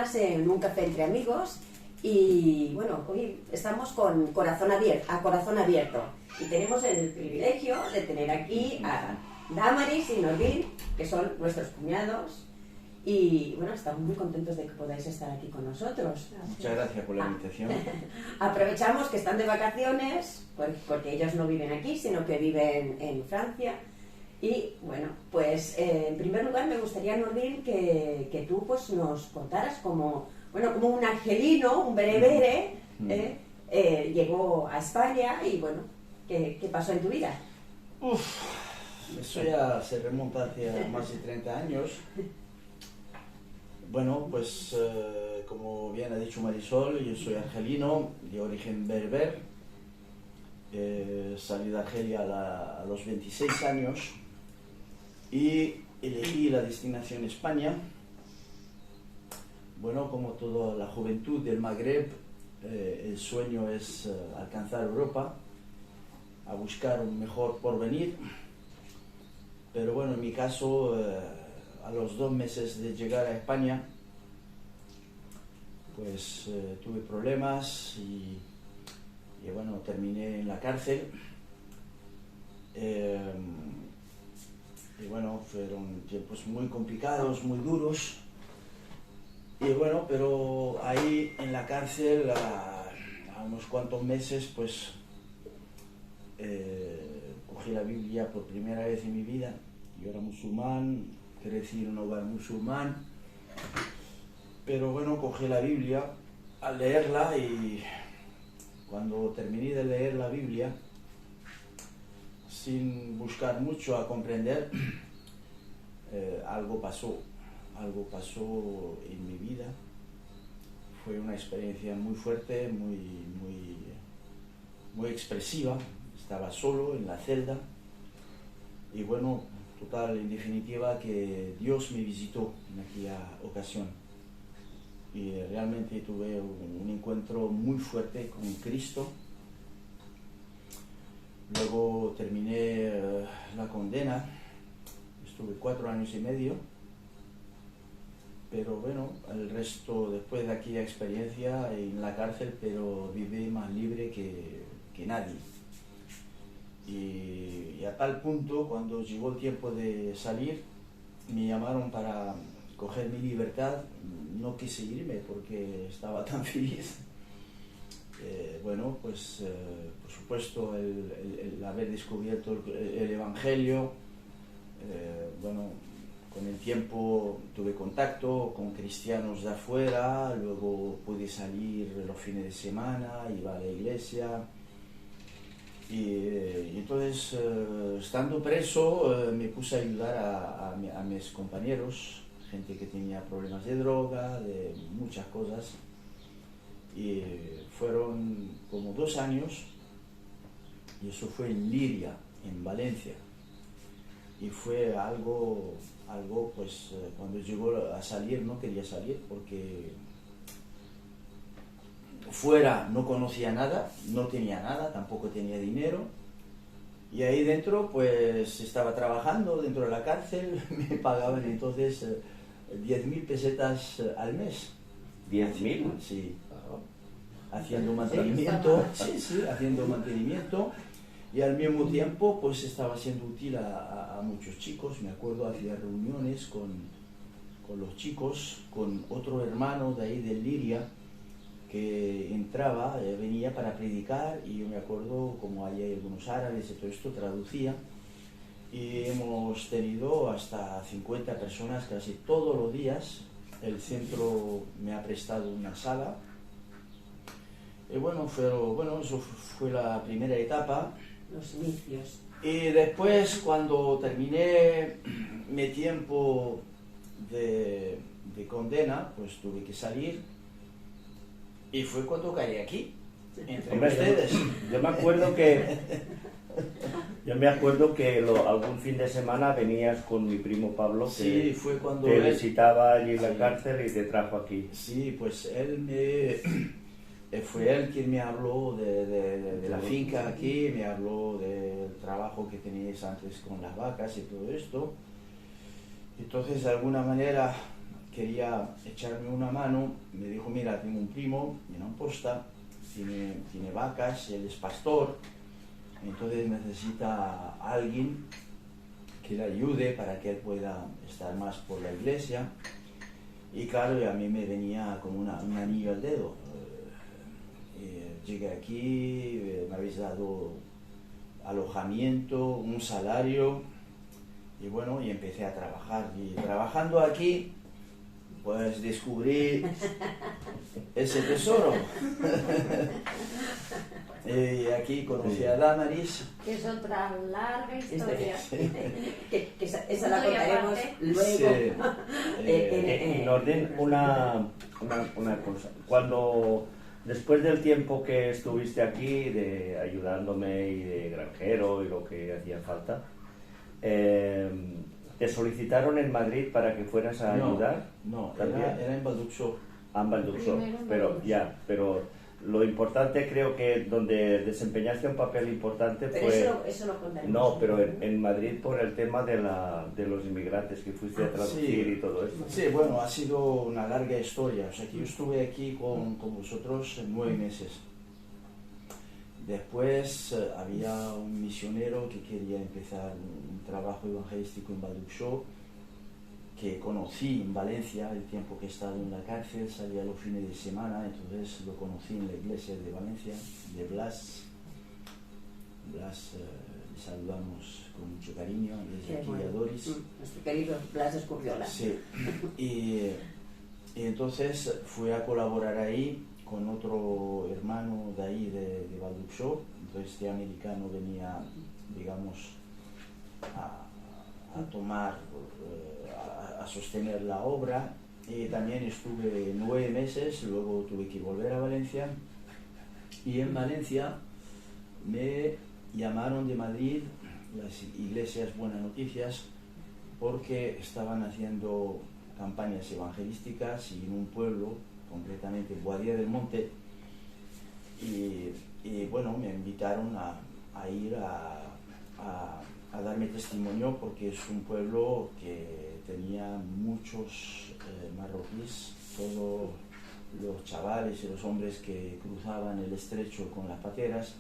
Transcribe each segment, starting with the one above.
más en un café entre amigos y bueno, hoy estamos con a corazón abierto y tenemos el privilegio de tener aquí a Damaris y Norbin, que son nuestros cuñados, y bueno, estamos muy contentos de que podáis estar aquí con nosotros. Muchas gracias por la invitación. Aprovechamos que están de vacaciones, porque ellos no viven aquí, sino que viven en Francia. Y bueno, pues en primer lugar me gustaría, Norbin, que tú pues nos contaras como un argelino, un berebere, llegó a España y bueno, ¿qué pasó en tu vida? Eso ya se remonta hacia más de 30 años. Bueno, pues como bien ha dicho Marisol, yo soy argelino, de origen berber. Salí de Argelia a los 26 años y elegí la destinación España. Bueno, como toda la juventud del Magreb, el sueño es alcanzar Europa, a buscar un mejor porvenir. Pero bueno, en mi caso, a los 2 meses de llegar a España, pues tuve problemas y bueno, terminé en la cárcel. Y bueno, fueron tiempos muy complicados, muy duros. Y bueno, pero ahí en la cárcel, a unos cuantos meses, pues cogí la Biblia por primera vez en mi vida. Yo era musulmán, crecí en un hogar musulmán, pero bueno, cogí la Biblia al leerla y cuando terminé de leer la Biblia, sin buscar mucho a comprender, algo pasó en mi vida. Fue una experiencia muy fuerte, muy expresiva. Estaba solo en la celda y bueno, total, en definitiva, que Dios me visitó en aquella ocasión y realmente tuve un encuentro muy fuerte con Cristo. Luego terminé la condena, estuve 4 años y medio, pero bueno, el resto, después de aquella experiencia en la cárcel, pero viví más libre que nadie. Y a tal punto, cuando llegó el tiempo de salir, me llamaron para coger mi libertad. No quise irme porque estaba tan feliz. Bueno, pues por supuesto el haber descubierto el Evangelio, bueno, con el tiempo tuve contacto con cristianos de afuera, luego pude salir los fines de semana, iba a la iglesia. Y entonces, estando preso, me puse a ayudar a mis compañeros, gente que tenía problemas de droga, de muchas cosas. Y fueron como 2 años, y eso fue en Liria, en Valencia. Y fue algo pues, cuando llegó a salir, no quería salir porque fuera no conocía nada, no tenía nada, tampoco tenía dinero. Y ahí dentro, pues estaba trabajando dentro de la cárcel, me pagaban entonces 10.000 pesetas al mes. ¿10.000? Sí. Haciendo mantenimiento, haciendo mantenimiento. Y al mismo tiempo, pues estaba siendo útil a muchos chicos. Me acuerdo, hacía reuniones con los chicos, con otro hermano de ahí de Liria, que entraba, venía para predicar, y yo me acuerdo como hay algunos árabes y todo esto, traducía, y hemos tenido hasta 50 personas casi todos los días. El centro me ha prestado una sala, y bueno, eso fue la primera etapa. Los inicios. Y después, cuando terminé mi tiempo de condena, pues tuve que salir. Y fue cuando caí aquí, entre ustedes. Yo me acuerdo que algún fin de semana venías con mi primo Pablo, que sí, fue cuando te visitaba allí en la cárcel y te trajo aquí. Sí, pues fue él quien me habló de la finca aquí, me habló del trabajo que teníais antes con las vacas y todo esto. Entonces, de alguna manera, quería echarme una mano, me dijo, mira, tengo un primo en Amposta, tiene vacas, él es pastor, entonces necesita a alguien que le ayude para que él pueda estar más por la iglesia. Y claro, a mí me venía como un anillo al dedo. Llegué aquí, me habéis dado alojamiento, un salario, y bueno, y empecé a trabajar. Y trabajando aquí, pues descubrí ese tesoro. Y aquí conocí a Damaris. Que es otra larga historia. que esa la contaremos luego. Sí. Nordin, una cosa. Cuando, después del tiempo que estuviste aquí, de ayudándome y de granjero y lo que hacía falta, ¿te solicitaron en Madrid para que fueras a ayudar? No, ¿También? era en Balduxó. En Balduxó, pero lo importante, creo que donde desempeñaste un papel importante pero fue... eso lo contaremos. No, pero en Madrid por el tema de los inmigrantes que fuiste a traducir y todo eso. Sí, bueno, ha sido una larga historia. O sea, que yo estuve aquí con vosotros 9 meses. Después había un misionero que quería empezar un trabajo evangelístico en Balduxó, que conocí en Valencia el tiempo que he estado en la cárcel, salía los fines de semana, entonces lo conocí en la iglesia de Valencia, de Blas. Blas, le saludamos con mucho cariño desde aquí a Doris. Nuestro querido Blas Escurriola. Sí, y entonces fui a colaborar ahí con otro hermano de ahí, de Balduxó. Entonces este americano venía, digamos, a tomar, a sostener la obra, y también estuve 9 meses, luego tuve que volver a Valencia, y en Valencia me llamaron de Madrid las iglesias Buenas Noticias porque estaban haciendo campañas evangelísticas y en un pueblo, concretamente Boadilla del Monte, y bueno, me invitaron a ir a darme testimonio porque es un pueblo que tenía muchos marroquíes, todos los chavales y los hombres que cruzaban el estrecho con las pateras,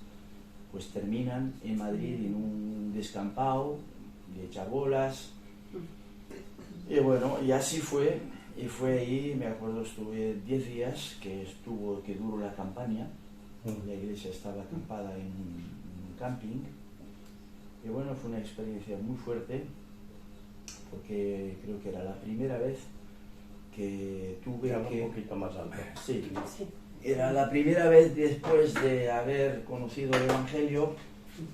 pues terminan en Madrid en un descampado de chabolas. Y bueno, y así fue, y fue ahí, me acuerdo, estuve 10 días que duró la campaña. La iglesia estaba acampada en un camping. Y bueno, fue una experiencia muy fuerte, porque creo que era la primera vez que tuve un poquito más alto. Sí, era la primera vez después de haber conocido el Evangelio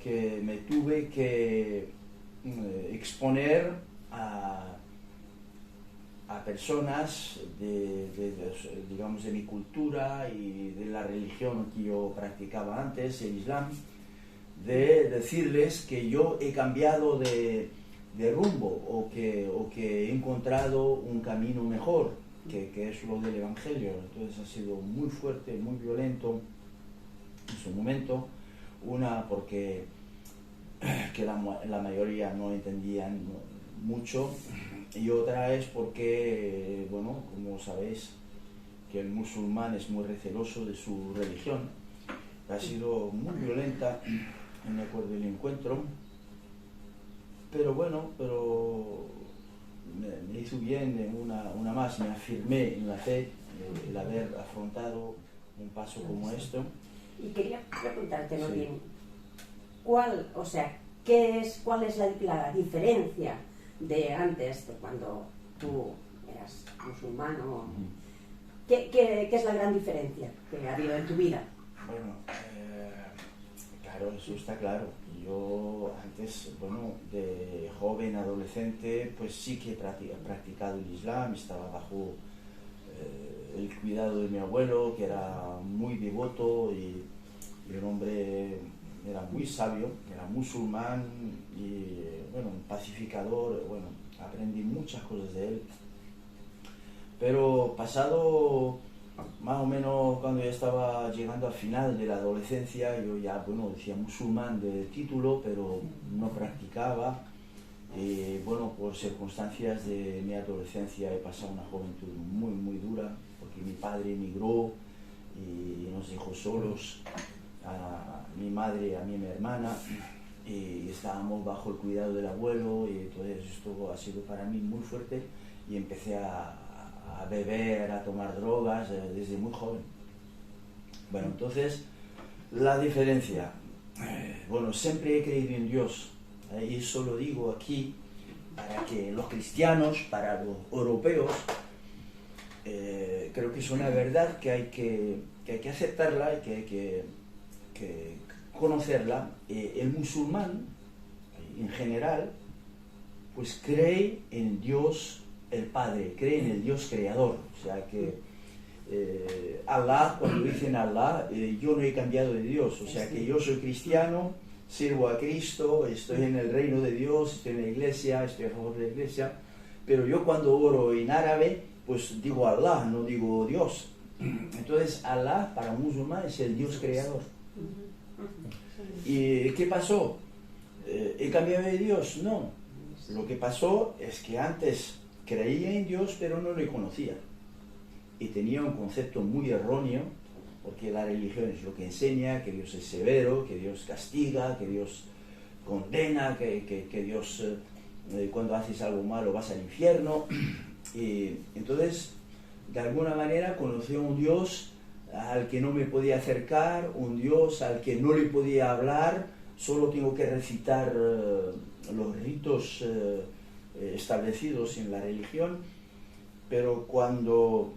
que me tuve que exponer a personas digamos, de mi cultura y de la religión que yo practicaba antes, el Islam, de decirles que yo he cambiado de rumbo o que he encontrado un camino mejor, que es lo del Evangelio. Entonces ha sido muy fuerte, muy violento en su momento. Una porque que la mayoría no entendían mucho, y otra es porque, bueno, como sabéis, que el musulmán es muy receloso de su religión. Ha sido muy violenta, me acuerdo del encuentro, pero bueno, me hizo bien una más, me afirmé en la fe, el haber afrontado un paso como esto. Y quería preguntarte, ¿no? Sí. ¿Cuál es la diferencia de antes, de cuando tú eras musulmán? ¿Qué es la gran diferencia que ha habido en tu vida? Bueno, claro, eso está claro. Yo antes, bueno, de joven, adolescente, pues sí que he practicado el Islam, estaba bajo el cuidado de mi abuelo, que era muy devoto y un hombre, era muy sabio, era musulmán y, bueno, un pacificador. Bueno, aprendí muchas cosas de él. Pero pasado más o menos cuando ya estaba llegando al final de la adolescencia, yo ya, bueno, decía musulmán de título, pero no practicaba. Bueno, por circunstancias de mi adolescencia he pasado una juventud muy, muy dura, porque mi padre emigró y nos dejó solos, a mi madre, a mí y a mi hermana, y estábamos bajo el cuidado del abuelo, y entonces esto ha sido para mí muy fuerte, y empecé a beber, a tomar drogas desde muy joven. Bueno, entonces, la diferencia, bueno, siempre he creído en Dios, y eso lo digo aquí para que los cristianos, para los europeos, creo que es una verdad que hay que aceptarla y que hay que conocerla. El musulmán, en general, pues cree en Dios el Padre, cree en el Dios creador. O sea que Allah, cuando dicen Allah, yo no he cambiado de Dios. O sea que yo soy cristiano, sirvo a Cristo, estoy en el reino de Dios, estoy en la iglesia, estoy a favor de la iglesia. Pero yo cuando oro en árabe, pues digo Allah, no digo Dios. Entonces Allah para un musulmán es el Dios creador. ¿Y qué pasó? ¿He cambiado de Dios? No. Lo que pasó es que antes creía en Dios, pero no le conocía. Y tenía un concepto muy erróneo, porque la religión es lo que enseña, que Dios es severo, que Dios castiga, que Dios condena, que Dios, cuando haces algo malo vas al infierno. Y entonces, de alguna manera, conocí a un Dios al que no me podía acercar, un Dios al que no le podía hablar, solo tengo que recitar los ritos establecidos en la religión. Pero cuando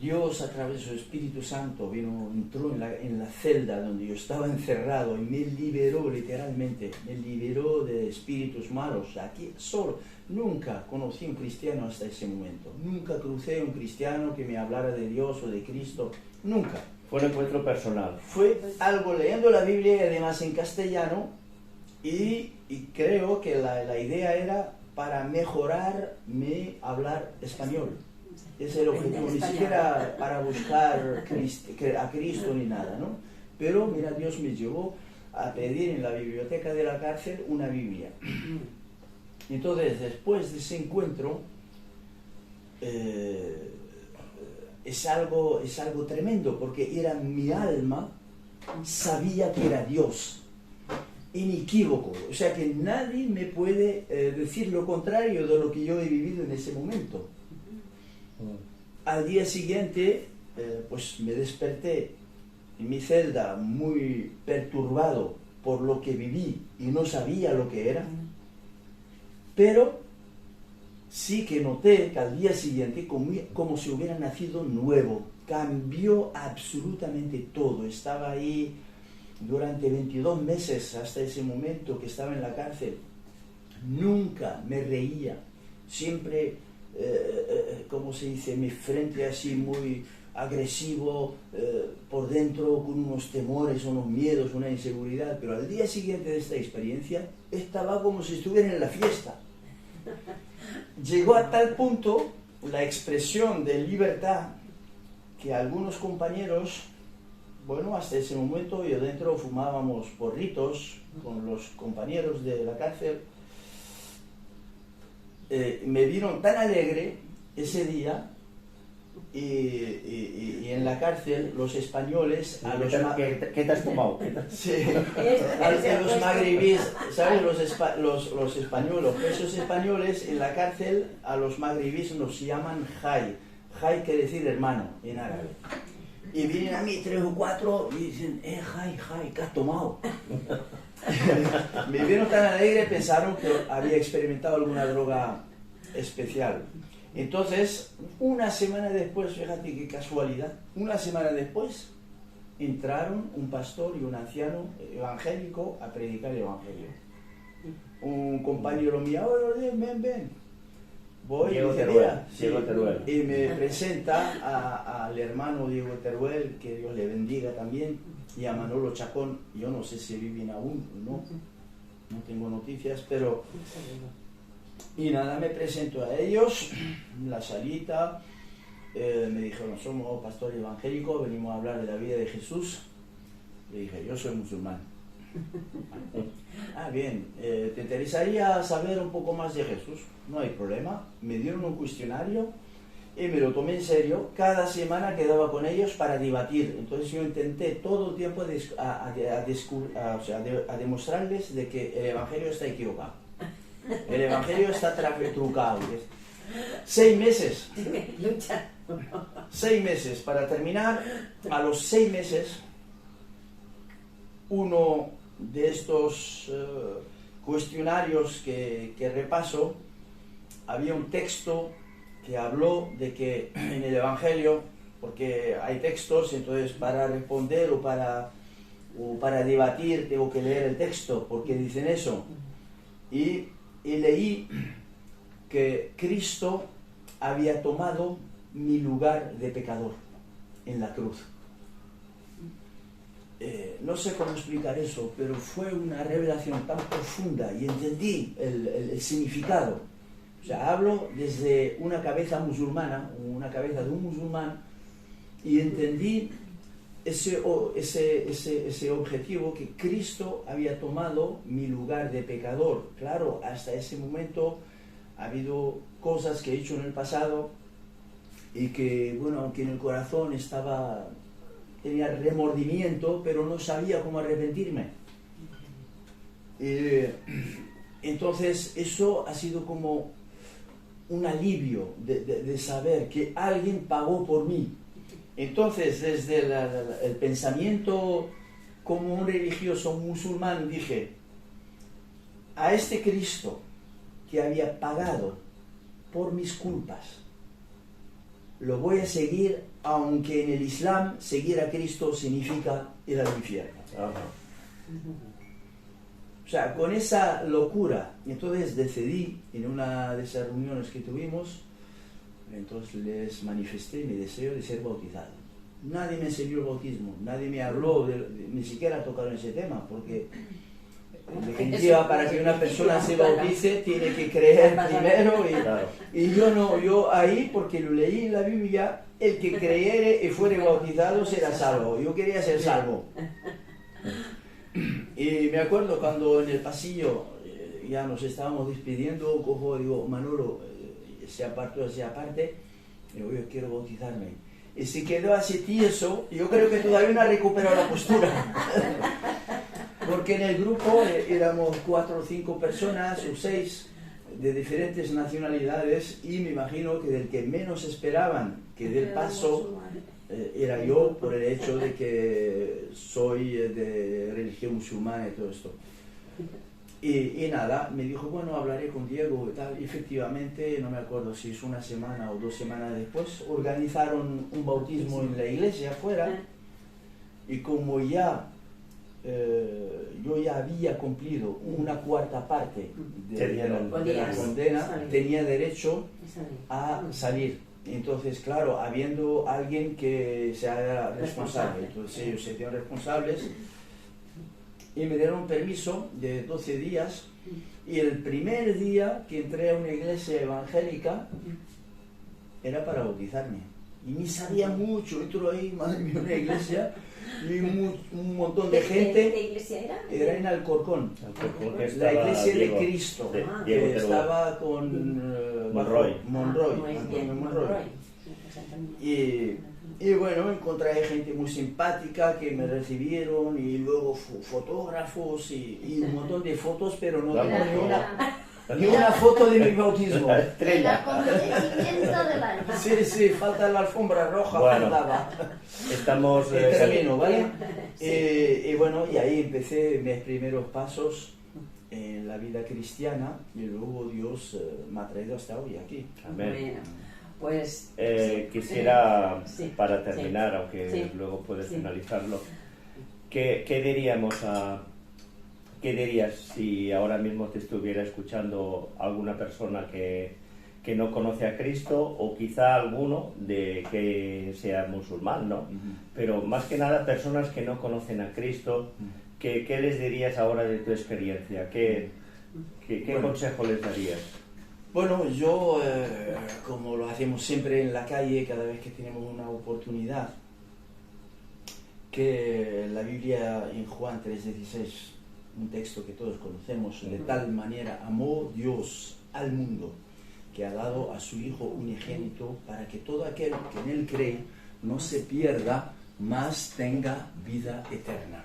Dios, a través de su Espíritu Santo, entró en la celda donde yo estaba encerrado y me liberó, literalmente, me liberó de espíritus malos. Aquí solo, nunca conocí a un cristiano hasta ese momento. Nunca crucé a un cristiano que me hablara de Dios o de Cristo. Nunca. Fue un encuentro personal. Fue algo leyendo la Biblia, y además en castellano, y creo que la idea era para mejorarme hablar español. Es el objetivo, ni siquiera para buscar a Cristo ni nada, ¿no? Pero mira, Dios me llevó a pedir en la biblioteca de la cárcel una Biblia. Entonces, después de ese encuentro, es algo tremendo, porque era mi alma, sabía que era Dios, inequívoco. O sea que nadie me puede decir lo contrario de lo que yo he vivido en ese momento. Al día siguiente, pues me desperté en mi celda muy perturbado por lo que viví y no sabía lo que era, pero sí que noté que al día siguiente, como si hubiera nacido nuevo, cambió absolutamente todo. Estaba ahí durante 22 meses hasta ese momento que estaba en la cárcel. Nunca me reía, siempre, ¿cómo se dice?, mi frente así muy agresivo, por dentro con unos temores, unos miedos, una inseguridad. Pero al día siguiente de esta experiencia estaba como si estuviera en la fiesta. Llegó a tal punto la expresión de libertad que algunos compañeros, bueno, hasta ese momento yo dentro fumábamos porritos con los compañeros de la cárcel, me vieron tan alegre ese día, y en la cárcel los españoles a los ¿Qué te has fumado? Sí, a los magrebíes, ¿sabes? Los españoles, los presos españoles en la cárcel a los magrebíes nos llaman jai. Jai quiere decir hermano en árabe. Y vienen a mí 3 o 4 y dicen, jai, ¿qué has tomado? Me vieron tan alegre, pensaron que había experimentado alguna droga especial. Entonces, una semana después, fíjate qué casualidad, una semana después entraron un pastor y un anciano evangélico a predicar el evangelio. Un compañero mío, ven. Voy Diego y dice, Teruel. Y me presenta al hermano Diego Teruel, que Dios le bendiga también, y a Manolo Chacón. Yo no sé si viven aún, no tengo noticias, pero... Y nada, me presento a ellos, en la salita, me dijeron, somos pastor evangélico, venimos a hablar de la vida de Jesús. Le dije, yo soy musulmán. Ah, bien. ¿Te interesaría saber un poco más de Jesús? No hay problema. Me dieron un cuestionario y me lo tomé en serio. Cada semana quedaba con ellos para debatir. Entonces yo intenté todo el tiempo a demostrarles de que el Evangelio está equivocado. El Evangelio está trucado. 6 meses. 6 meses. Para terminar, a los 6 meses, uno de estos cuestionarios que repaso, había un texto que habló de que en el Evangelio, porque hay textos, entonces para responder o para debatir tengo que leer el texto, porque dicen eso. Y leí que Cristo había tomado mi lugar de pecador en la cruz. No sé cómo explicar eso, pero fue una revelación tan profunda y entendí el significado. O sea, hablo desde una cabeza musulmana, una cabeza de un musulmán, y entendí ese objetivo, que Cristo había tomado mi lugar de pecador. Claro, hasta ese momento ha habido cosas que he hecho en el pasado y que, bueno, aunque en el corazón tenía remordimiento, pero no sabía cómo arrepentirme. Entonces eso ha sido como un alivio de saber que alguien pagó por mí. Entonces, desde el pensamiento como un religioso musulmán, dije, a este Cristo que había pagado por mis culpas, lo voy a seguir, aunque en el Islam seguir a Cristo significa ir al infierno. O sea, con esa locura, entonces decidí, en una de esas reuniones que tuvimos, entonces les manifesté mi deseo de ser bautizado. Nadie me enseñó el bautismo, nadie me habló, ni siquiera tocaron ese tema, porque en definitiva, para que una persona se bautice tiene que creer primero, y yo ahí, porque lo leí en la Biblia, el que creyere y fuere bautizado será salvo. Yo quería ser salvo. Y me acuerdo cuando en el pasillo ya nos estábamos despidiendo, digo, Manolo, se apartó hacia aparte, digo, yo quiero bautizarme. Y se quedó así tieso, y yo creo que todavía no ha recuperado la postura. Porque en el grupo éramos 4 o 5 personas, o 6, de diferentes nacionalidades, y me imagino que del que menos esperaban que dé el paso era yo, por el hecho de que soy de religión musulmana y todo esto. Y nada, me dijo, bueno, hablaré con Diego y tal. Y efectivamente, no me acuerdo si es una semana o 2 semanas después, organizaron un bautismo en la iglesia afuera. Y como ya yo ya había cumplido una 4ª parte de la condena, tenía derecho a salir. Entonces, claro, habiendo alguien que se haga responsable, entonces ellos se hicieron responsables y me dieron un permiso de 12 días, y el primer día que entré a una iglesia evangélica era para bautizarme. Y ni sabía mucho, entro ahí, madre mía, una iglesia y un montón de gente. ¿Qué iglesia era? Era en Alcorcón, la iglesia de Cristo, que estaba con Monroy. Y bueno, encontré gente muy simpática que me recibieron, y luego fotógrafos y un montón de fotos, pero no tengo ni una foto de mi bautismo. El acontecimiento del año. Sí, falta la alfombra roja, bueno, faltaba. Estamos termino, ¿vale? Y bueno, y ahí empecé mis primeros pasos en la vida cristiana, y luego Dios me ha traído hasta hoy aquí. Amén. Bueno, pues quisiera, sí, para terminar, sí, aunque sí, luego puedes sí, finalizarlo, ¿qué dirías si ahora mismo te estuviera escuchando alguna persona que no conoce a Cristo, o quizá alguno de que sea musulmán, ¿no? Pero más que nada personas que no conocen a Cristo, ¿qué les dirías ahora de tu experiencia? ¿Qué consejo les darías? Bueno, yo, como lo hacemos siempre en la calle, cada vez que tenemos una oportunidad, que la Biblia en Juan 3:16 un texto que todos conocemos: de tal manera amó Dios al mundo, que ha dado a su Hijo unigénito, para que todo aquel que en Él cree no se pierda, mas tenga vida eterna.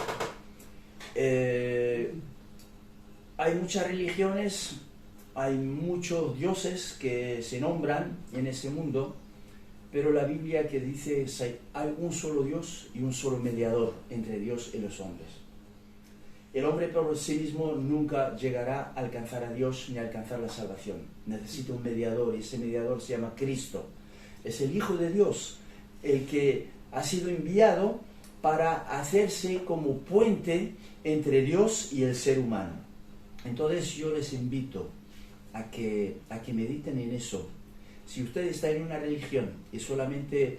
Hay muchas religiones, hay muchos dioses que se nombran en ese mundo, pero la Biblia que dice hay un solo Dios y un solo mediador entre Dios y los hombres. El hombre por sí mismo nunca llegará a alcanzar a Dios ni a alcanzar la salvación. Necesita un mediador, y ese mediador se llama Cristo. Es el Hijo de Dios, el que ha sido enviado para hacerse como puente entre Dios y el ser humano. Entonces yo les invito a que mediten en eso. Si usted está en una religión y solamente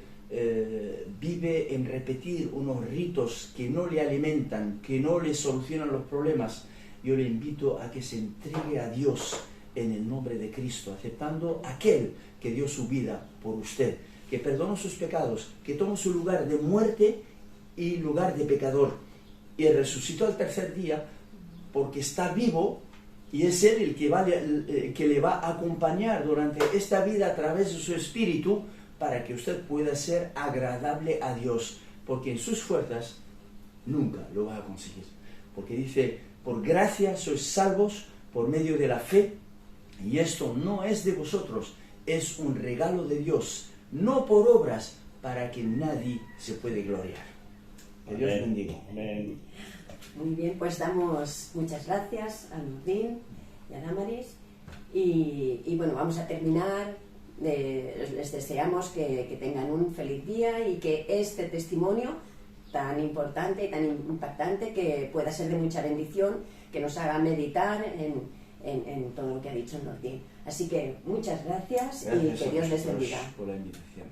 vive en repetir unos ritos que no le alimentan, que no le solucionan los problemas, yo le invito a que se entregue a Dios en el nombre de Cristo, aceptando aquel que dio su vida por usted, que perdonó sus pecados, que tomó su lugar de muerte y lugar de pecador, y resucitó al tercer día porque está vivo, y es Él el que le va a acompañar durante esta vida a través de su Espíritu, para que usted pueda ser agradable a Dios, porque en sus fuerzas nunca lo va a conseguir. Porque dice: por gracia sois salvos por medio de la fe, y esto no es de vosotros, es un regalo de Dios, no por obras, para que nadie se puede gloriar. Que Dios bendiga. Amén. Muy bien, pues damos muchas gracias a Nordin y a Damaris, y bueno, vamos a terminar. Les deseamos que tengan un feliz día, y que este testimonio tan importante y tan impactante, que pueda ser de mucha bendición, que nos haga meditar en todo lo que ha dicho Nordin. Así que muchas gracias y que Dios les bendiga. Por la invitación.